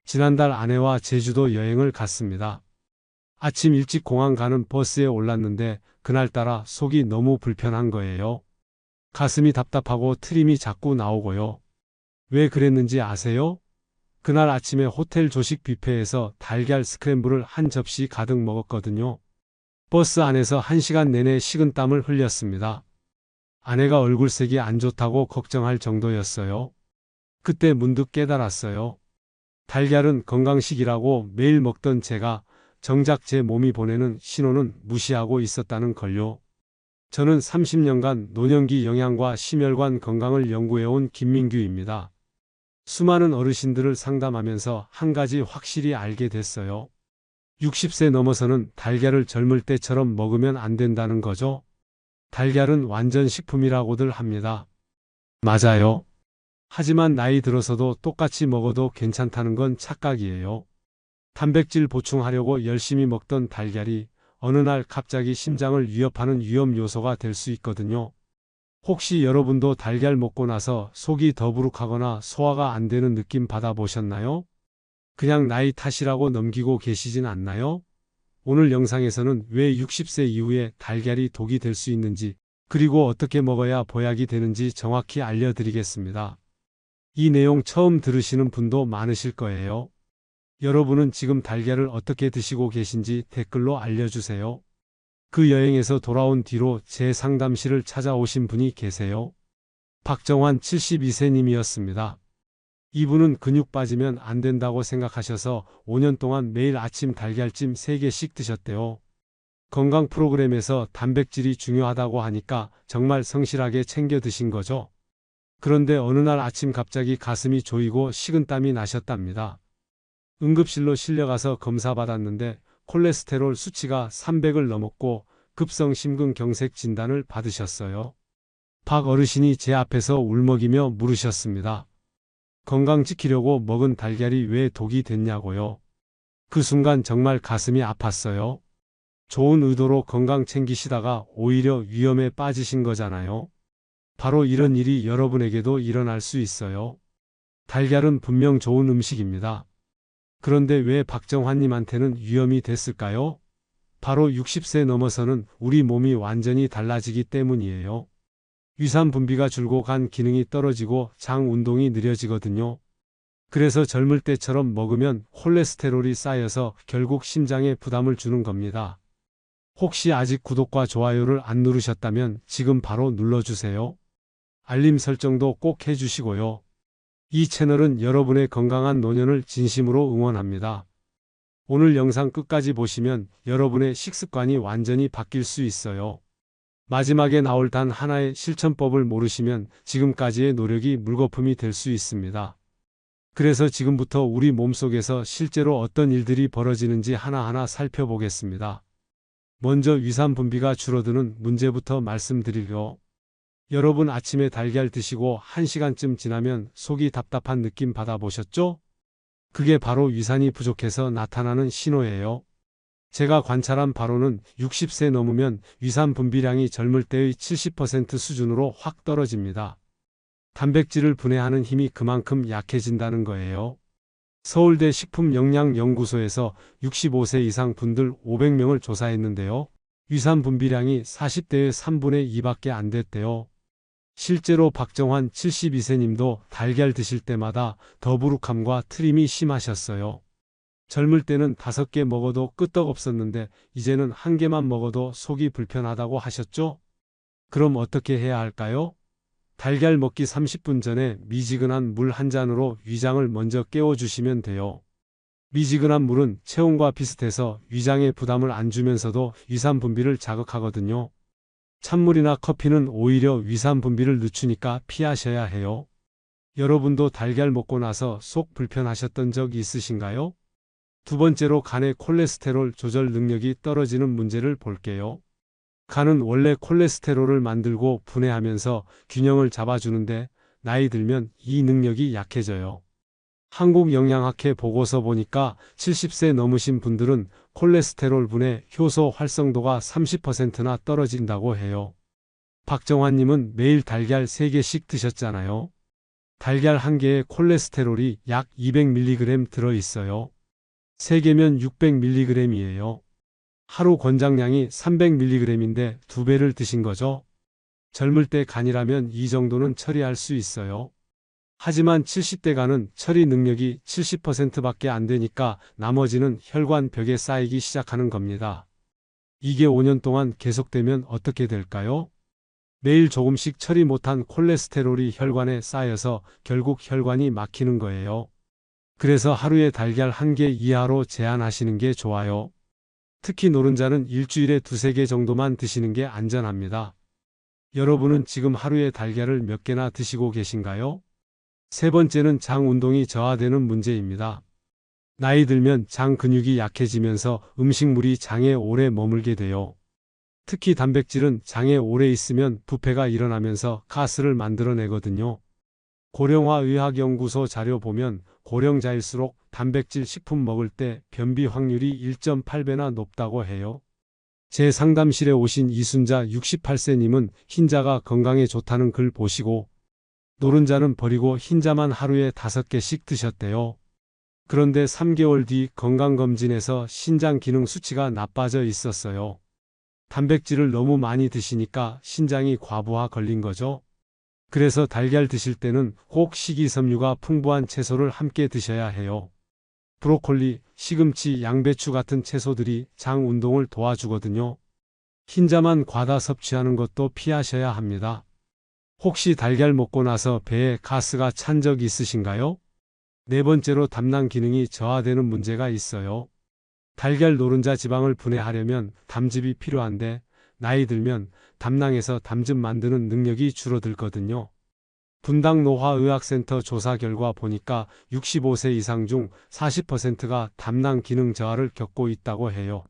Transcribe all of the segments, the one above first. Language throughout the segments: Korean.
지난달 아내와 제주도 여행을 갔습니다. 아침 일찍 공항 가는 버스에 올랐는데 그날따라 속이 너무 불편한 거예요. 가슴이 답답하고 트림이 자꾸 나오고요. 왜 그랬는지 아세요? 그날 아침에 호텔 조식 뷔페에서 달걀 스크램블을 한 접시 가득 먹었거든요. 버스 안에서 1시간 내내 식은땀을 흘렸습니다. 아내가 얼굴색이 안 좋다고 걱정할 정도였어요. 그때 문득 깨달았어요. 달걀은 건강식이라고 매일 먹던 제가 정작 제 몸이 보내는 신호는 무시하고 있었다는 걸요. 저는 30년간 노년기 영양과 심혈관 건강을 연구해온 김민규입니다. 수많은 어르신들을 상담하면서 한 가지 확실히 알게 됐어요. 60세 넘어서는 달걀을 젊을 때처럼 먹으면 안 된다는 거죠. 달걀은 완전 식품이라고들 합니다. 맞아요. 하지만 나이 들어서도 똑같이 먹어도 괜찮다는 건 착각이에요. 단백질 보충하려고 열심히 먹던 달걀이 어느 날 갑자기 심장을 위협하는 위험 요소가 될 수 있거든요. 혹시 여러분도 달걀 먹고 나서 속이 더부룩하거나 소화가 안 되는 느낌 받아보셨나요? 그냥 나이 탓이라고 넘기고 계시진 않나요? 오늘 영상에서는 왜 60세 이후에 달걀이 독이 될 수 있는지, 그리고 어떻게 먹어야 보약이 되는지 정확히 알려드리겠습니다. 이 내용 처음 들으시는 분도 많으실 거예요. 여러분은 지금 달걀을 어떻게 드시고 계신지 댓글로 알려주세요. 그 여행에서 돌아온 뒤로 제 상담실을 찾아오신 분이 계세요. 박정환 72세님이었습니다. 이분은 근육 빠지면 안 된다고 생각하셔서 5년 동안 매일 아침 달걀찜 3개씩 드셨대요. 건강 프로그램에서 단백질이 중요하다고 하니까 정말 성실하게 챙겨 드신 거죠. 그런데 어느 날 아침 갑자기 가슴이 조이고 식은땀이 나셨답니다. 응급실로 실려가서 검사받았는데 콜레스테롤 수치가 300을 넘었고 급성 심근경색 진단을 받으셨어요. 박 어르신이 제 앞에서 울먹이며 물으셨습니다. 건강 지키려고 먹은 달걀이 왜 독이 됐냐고요. 그 순간 정말 가슴이 아팠어요. 좋은 의도로 건강 챙기시다가 오히려 위험에 빠지신 거잖아요. 바로 이런 일이 여러분에게도 일어날 수 있어요. 달걀은 분명 좋은 음식입니다. 그런데 왜 박정환님한테는 위험이 됐을까요? 바로 60세 넘어서는 우리 몸이 완전히 달라지기 때문이에요. 위산 분비가 줄고 간 기능이 떨어지고 장 운동이 느려지거든요. 그래서 젊을 때처럼 먹으면 콜레스테롤이 쌓여서 결국 심장에 부담을 주는 겁니다. 혹시 아직 구독과 좋아요를 안 누르셨다면 지금 바로 눌러주세요. 알림 설정도 꼭 해주시고요. 이 채널은 여러분의 건강한 노년을 진심으로 응원합니다. 오늘 영상 끝까지 보시면 여러분의 식습관이 완전히 바뀔 수 있어요. 마지막에 나올 단 하나의 실천법을 모르시면 지금까지의 노력이 물거품이 될 수 있습니다. 그래서 지금부터 우리 몸속에서 실제로 어떤 일들이 벌어지는지 하나하나 살펴보겠습니다. 먼저 위산 분비가 줄어드는 문제부터 말씀드리려. 여러분 아침에 달걀 드시고 1시간쯤 지나면 속이 답답한 느낌 받아보셨죠? 그게 바로 위산이 부족해서 나타나는 신호예요. 제가 관찰한 바로는 60세 넘으면 위산 분비량이 젊을 때의 70% 수준으로 확 떨어집니다. 단백질을 분해하는 힘이 그만큼 약해진다는 거예요. 서울대 식품영양연구소에서 65세 이상 분들 500명을 조사했는데요. 위산 분비량이 40대의 3분의 2밖에 안 됐대요. 실제로 박정환 72세님도 달걀 드실 때마다 더부룩함과 트림이 심하셨어요. 젊을 때는 5개 먹어도 끄떡없었는데 이제는 1개만 먹어도 속이 불편하다고 하셨죠? 그럼 어떻게 해야 할까요? 달걀 먹기 30분 전에 미지근한 물 한 잔으로 위장을 먼저 깨워주시면 돼요. 미지근한 물은 체온과 비슷해서 위장에 부담을 안 주면서도 위산 분비를 자극하거든요. 찬물이나 커피는 오히려 위산 분비를 늦추니까 피하셔야 해요. 여러분도 달걀 먹고 나서 속 불편하셨던 적 있으신가요? 두 번째로 간의 콜레스테롤 조절 능력이 떨어지는 문제를 볼게요. 간은 원래 콜레스테롤을 만들고 분해하면서 균형을 잡아주는데 나이 들면 이 능력이 약해져요. 한국영양학회 보고서 보니까 70세 넘으신 분들은 콜레스테롤 분해 효소 활성도가 30%나 떨어진다고 해요. 박정환님은 매일 달걀 3개씩 드셨잖아요. 달걀 한 개에 콜레스테롤이 약 200mg 들어 있어요. 3개면 600mg이에요. 하루 권장량이 300mg인데 2배를 드신 거죠. 젊을 때 간이라면 이 정도는 처리할 수 있어요. 하지만 70대 간은 처리 능력이 70%밖에 안 되니까 나머지는 혈관 벽에 쌓이기 시작하는 겁니다. 이게 5년 동안 계속되면 어떻게 될까요? 매일 조금씩 처리 못한 콜레스테롤이 혈관에 쌓여서 결국 혈관이 막히는 거예요. 그래서 하루에 달걀 한 개 이하로 제한하시는 게 좋아요. 특히 노른자는 일주일에 2~3개 정도만 드시는 게 안전합니다. 여러분은 지금 하루에 달걀을 몇 개나 드시고 계신가요? 세 번째는 장 운동이 저하되는 문제입니다. 나이 들면 장 근육이 약해지면서 음식물이 장에 오래 머물게 돼요. 특히 단백질은 장에 오래 있으면 부패가 일어나면서 가스를 만들어내거든요. 고령화의학연구소 자료 보면 고령자일수록 단백질 식품 먹을 때 변비 확률이 1.8배나 높다고 해요. 제 상담실에 오신 이순자 68세님은 흰자가 건강에 좋다는 글 보시고 노른자는 버리고 흰자만 하루에 5개씩 드셨대요. 그런데 3개월 뒤 건강검진에서 신장 기능 수치가 나빠져 있었어요. 단백질을 너무 많이 드시니까 신장이 과부하 걸린 거죠. 그래서 달걀 드실 때는 꼭 식이섬유가 풍부한 채소를 함께 드셔야 해요. 브로콜리, 시금치, 양배추 같은 채소들이 장 운동을 도와주거든요. 흰자만 과다 섭취하는 것도 피하셔야 합니다. 혹시 달걀 먹고 나서 배에 가스가 찬 적 있으신가요? 네 번째로 담낭 기능이 저하되는 문제가 있어요. 달걀 노른자 지방을 분해하려면 담즙이 필요한데 나이 들면 담낭에서 담즙 만드는 능력이 줄어들거든요. 분당노화의학센터 조사 결과 보니까 65세 이상 중 40%가 담낭 기능 저하를 겪고 있다고 해요.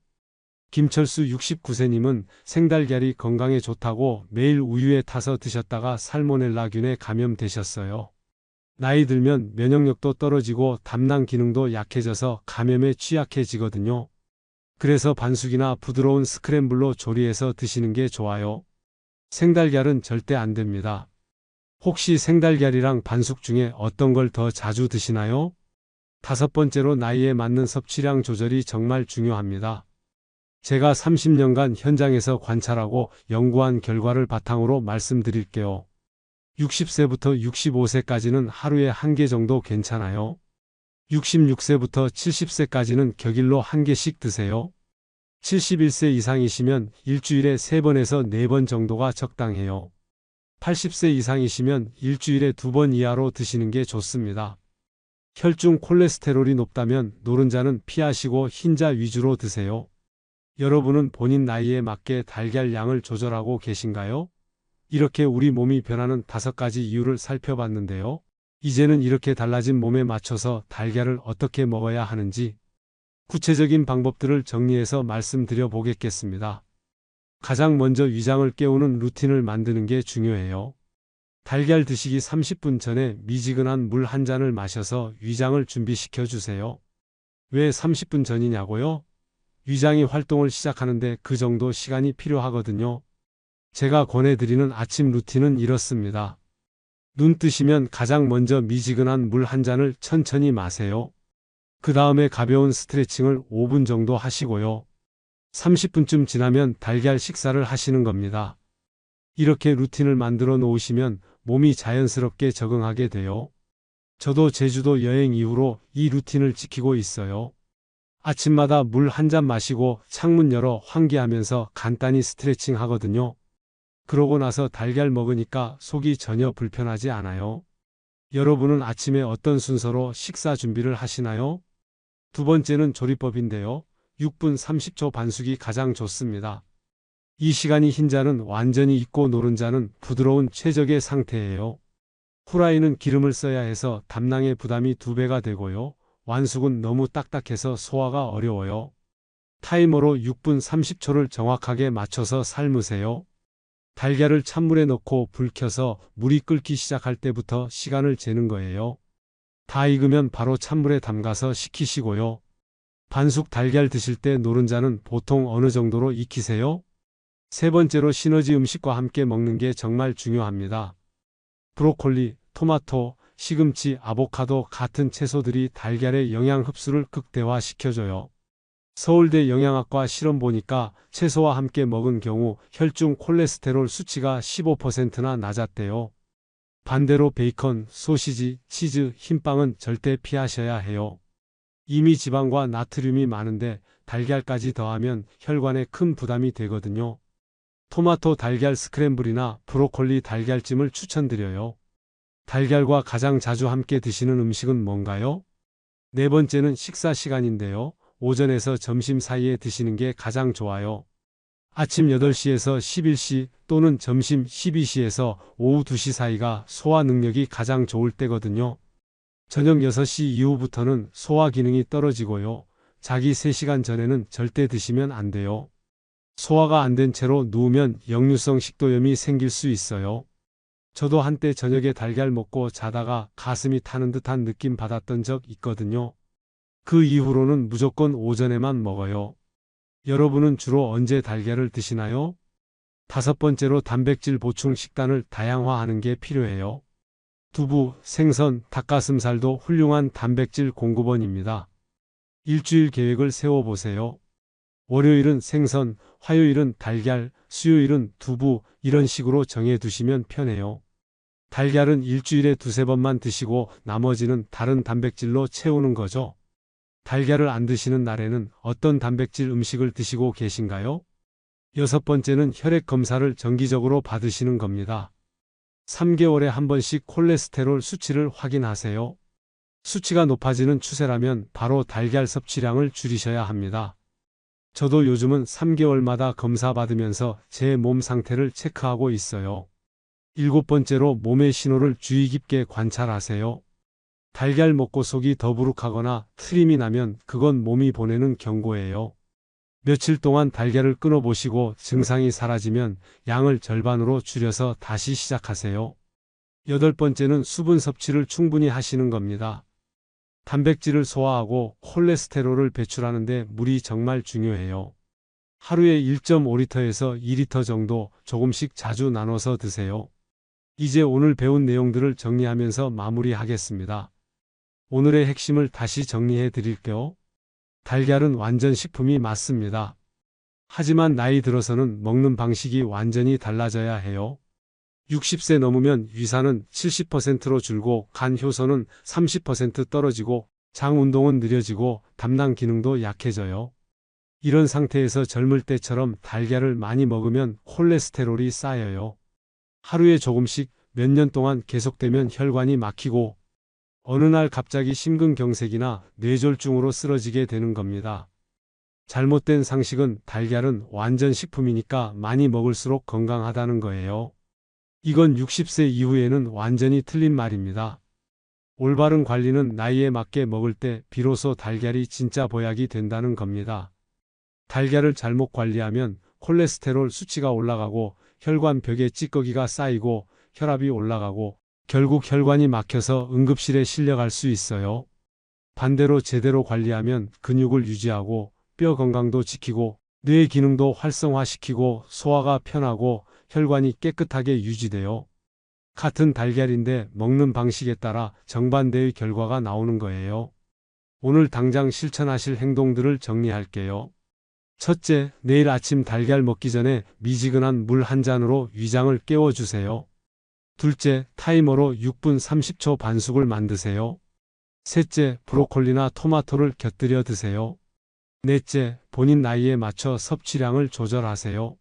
김철수 69세님은 생달걀이 건강에 좋다고 매일 우유에 타서 드셨다가 살모넬라균에 감염되셨어요. 나이 들면 면역력도 떨어지고 담낭 기능도 약해져서 감염에 취약해지거든요. 그래서 반숙이나 부드러운 스크램블로 조리해서 드시는 게 좋아요. 생달걀은 절대 안 됩니다. 혹시 생달걀이랑 반숙 중에 어떤 걸 더 자주 드시나요? 5번째로 나이에 맞는 섭취량 조절이 정말 중요합니다. 제가 30년간 현장에서 관찰하고 연구한 결과를 바탕으로 말씀드릴게요. 60세부터 65세까지는 하루에 1개 정도 괜찮아요. 66세부터 70세까지는 격일로 1개씩 드세요. 71세 이상이시면 일주일에 3번에서 4번 정도가 적당해요. 80세 이상이시면 일주일에 2번 이하로 드시는 게 좋습니다. 혈중 콜레스테롤이 높다면 노른자는 피하시고 흰자 위주로 드세요. 여러분은 본인 나이에 맞게 달걀 양을 조절하고 계신가요? 이렇게 우리 몸이 변하는 5가지 이유를 살펴봤는데요. 이제는 이렇게 달라진 몸에 맞춰서 달걀을 어떻게 먹어야 하는지 구체적인 방법들을 정리해서 말씀드려 보겠습니다. 가장 먼저 위장을 깨우는 루틴을 만드는 게 중요해요. 달걀 드시기 30분 전에 미지근한 물 한 잔을 마셔서 위장을 준비시켜 주세요. 왜 30분 전이냐고요? 위장이 활동을 시작하는데 그 정도 시간이 필요하거든요. 제가 권해드리는 아침 루틴은 이렇습니다. 눈 뜨시면 가장 먼저 미지근한 물 한 잔을 천천히 마세요. 그 다음에 가벼운 스트레칭을 5분 정도 하시고요. 30분쯤 지나면 달걀 식사를 하시는 겁니다. 이렇게 루틴을 만들어 놓으시면 몸이 자연스럽게 적응하게 돼요. 저도 제주도 여행 이후로 이 루틴을 지키고 있어요. 아침마다 물 한 잔 마시고 창문 열어 환기하면서 간단히 스트레칭 하거든요. 그러고 나서 달걀 먹으니까 속이 전혀 불편하지 않아요. 여러분은 아침에 어떤 순서로 식사 준비를 하시나요? 두 번째는 조리법인데요. 6분 30초 반숙이 가장 좋습니다. 이 시간이 흰자는 완전히 익고 노른자는 부드러운 최적의 상태예요. 후라이는 기름을 써야 해서 담낭의 부담이 2배가 되고요. 완숙은 너무 딱딱해서 소화가 어려워요. 타이머로 6분 30초를 정확하게 맞춰서 삶으세요. 달걀을 찬물에 넣고 불 켜서 물이 끓기 시작할 때부터 시간을 재는 거예요. 다 익으면 바로 찬물에 담가서 식히시고요. 반숙 달걀 드실 때 노른자는 보통 어느 정도로 익히세요? 세 번째로 시너지 음식과 함께 먹는 게 정말 중요합니다. 브로콜리, 토마토, 시금치, 아보카도 같은 채소들이 달걀의 영양 흡수를 극대화시켜줘요. 서울대 영양학과 실험 보니까 채소와 함께 먹은 경우 혈중 콜레스테롤 수치가 15%나 낮았대요. 반대로 베이컨, 소시지, 치즈, 흰빵은 절대 피하셔야 해요. 이미 지방과 나트륨이 많은데 달걀까지 더하면 혈관에 큰 부담이 되거든요. 토마토 달걀 스크램블이나 브로콜리 달걀찜을 추천드려요. 달걀과 가장 자주 함께 드시는 음식은 뭔가요? 네 번째는 식사 시간인데요. 오전에서 점심 사이에 드시는 게 가장 좋아요. 아침 8시에서 11시 또는 점심 12시에서 오후 2시 사이가 소화 능력이 가장 좋을 때거든요. 저녁 6시 이후부터는 소화 기능이 떨어지고요. 자기 3시간 전에는 절대 드시면 안 돼요. 소화가 안 된 채로 누우면 역류성 식도염이 생길 수 있어요. 저도 한때 저녁에 달걀 먹고 자다가 가슴이 타는 듯한 느낌 받았던 적 있거든요. 그 이후로는 무조건 오전에만 먹어요. 여러분은 주로 언제 달걀을 드시나요? 다섯 번째로 단백질 보충 식단을 다양화하는 게 필요해요. 두부, 생선, 닭가슴살도 훌륭한 단백질 공급원입니다. 일주일 계획을 세워보세요. 월요일은 생선, 화요일은 달걀, 수요일은 두부 이런 식으로 정해두시면 편해요. 달걀은 일주일에 2~3번만 드시고 나머지는 다른 단백질로 채우는 거죠. 달걀을 안 드시는 날에는 어떤 단백질 음식을 드시고 계신가요? 여섯 번째는 혈액 검사를 정기적으로 받으시는 겁니다. 3개월에 한 번씩 콜레스테롤 수치를 확인하세요. 수치가 높아지는 추세라면 바로 달걀 섭취량을 줄이셔야 합니다. 저도 요즘은 3개월마다 검사 받으면서 제 몸 상태를 체크하고 있어요. 일곱 번째로 몸의 신호를 주의 깊게 관찰하세요. 달걀 먹고 속이 더부룩하거나 트림이 나면 그건 몸이 보내는 경고예요. 며칠 동안 달걀을 끊어보시고 증상이 사라지면 양을 절반으로 줄여서 다시 시작하세요. 여덟 번째는 수분 섭취를 충분히 하시는 겁니다. 단백질을 소화하고 콜레스테롤을 배출하는데 물이 정말 중요해요. 하루에 1.5리터에서 2리터 정도 조금씩 자주 나눠서 드세요. 이제 오늘 배운 내용들을 정리하면서 마무리하겠습니다. 오늘의 핵심을 다시 정리해 드릴게요. 달걀은 완전 식품이 맞습니다. 하지만 나이 들어서는 먹는 방식이 완전히 달라져야 해요. 60세 넘으면 위산은 70%로 줄고 간 효소는 30% 떨어지고 장 운동은 느려지고 담낭 기능도 약해져요. 이런 상태에서 젊을 때처럼 달걀을 많이 먹으면 콜레스테롤이 쌓여요. 하루에 조금씩 몇 년 동안 계속되면 혈관이 막히고 어느 날 갑자기 심근경색이나 뇌졸중으로 쓰러지게 되는 겁니다. 잘못된 상식은 달걀은 완전 식품이니까 많이 먹을수록 건강하다는 거예요. 이건 60세 이후에는 완전히 틀린 말입니다. 올바른 관리는 나이에 맞게 먹을 때 비로소 달걀이 진짜 보약이 된다는 겁니다. 달걀을 잘못 관리하면 콜레스테롤 수치가 올라가고 혈관 벽에 찌꺼기가 쌓이고 혈압이 올라가고 결국 혈관이 막혀서 응급실에 실려갈 수 있어요. 반대로 제대로 관리하면 근육을 유지하고 뼈 건강도 지키고 뇌 기능도 활성화시키고 소화가 편하고 혈관이 깨끗하게 유지돼요. 같은 달걀인데 먹는 방식에 따라 정반대의 결과가 나오는 거예요. 오늘 당장 실천하실 행동들을 정리할게요. 첫째, 내일 아침 달걀 먹기 전에 미지근한 물 한 잔으로 위장을 깨워주세요. 둘째, 타이머로 6분 30초 반숙을 만드세요. 셋째, 브로콜리나 토마토를 곁들여 드세요. 넷째, 본인 나이에 맞춰 섭취량을 조절하세요.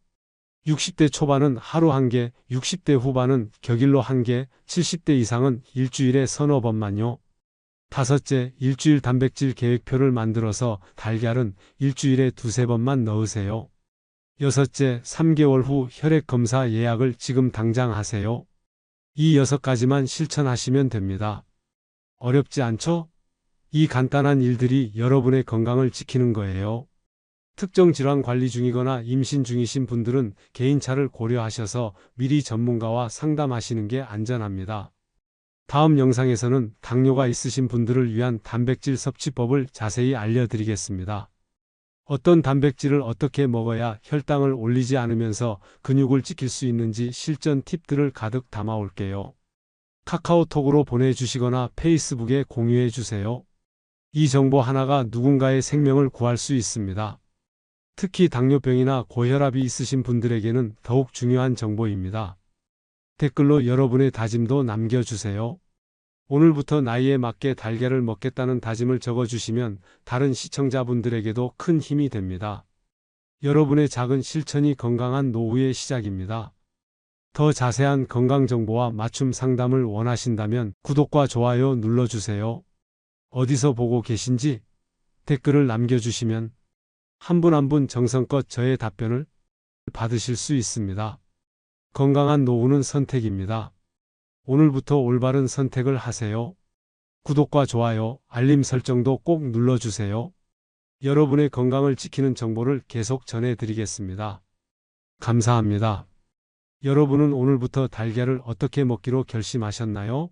60대 초반은 하루 1개, 60대 후반은 격일로 1개, 70대 이상은 일주일에 서너 번만요. 다섯째, 일주일 단백질 계획표를 만들어서 달걀은 일주일에 2~3번만 넣으세요. 여섯째, 3개월 후 혈액 검사 예약을 지금 당장 하세요. 이 6가지만 실천하시면 됩니다. 어렵지 않죠? 이 간단한 일들이 여러분의 건강을 지키는 거예요. 특정 질환 관리 중이거나 임신 중이신 분들은 개인차를 고려하셔서 미리 전문가와 상담하시는 게 안전합니다. 다음 영상에서는 당뇨가 있으신 분들을 위한 단백질 섭취법을 자세히 알려드리겠습니다. 어떤 단백질을 어떻게 먹어야 혈당을 올리지 않으면서 근육을 지킬 수 있는지 실전 팁들을 가득 담아올게요. 카카오톡으로 보내주시거나 페이스북에 공유해 주세요. 이 정보 하나가 누군가의 생명을 구할 수 있습니다. 특히 당뇨병이나 고혈압이 있으신 분들에게는 더욱 중요한 정보입니다. 댓글로 여러분의 다짐도 남겨주세요. 오늘부터 나이에 맞게 달걀을 먹겠다는 다짐을 적어주시면 다른 시청자분들에게도 큰 힘이 됩니다. 여러분의 작은 실천이 건강한 노후의 시작입니다. 더 자세한 건강 정보와 맞춤 상담을 원하신다면 구독과 좋아요 눌러주세요. 어디서 보고 계신지 댓글을 남겨주시면 한 분 한 분 정성껏 저의 답변을 받으실 수 있습니다. 건강한 노후는 선택입니다. 오늘부터 올바른 선택을 하세요. 구독과 좋아요, 알림 설정도 꼭 눌러주세요. 여러분의 건강을 지키는 정보를 계속 전해드리겠습니다. 감사합니다. 여러분은 오늘부터 달걀을 어떻게 먹기로 결심하셨나요?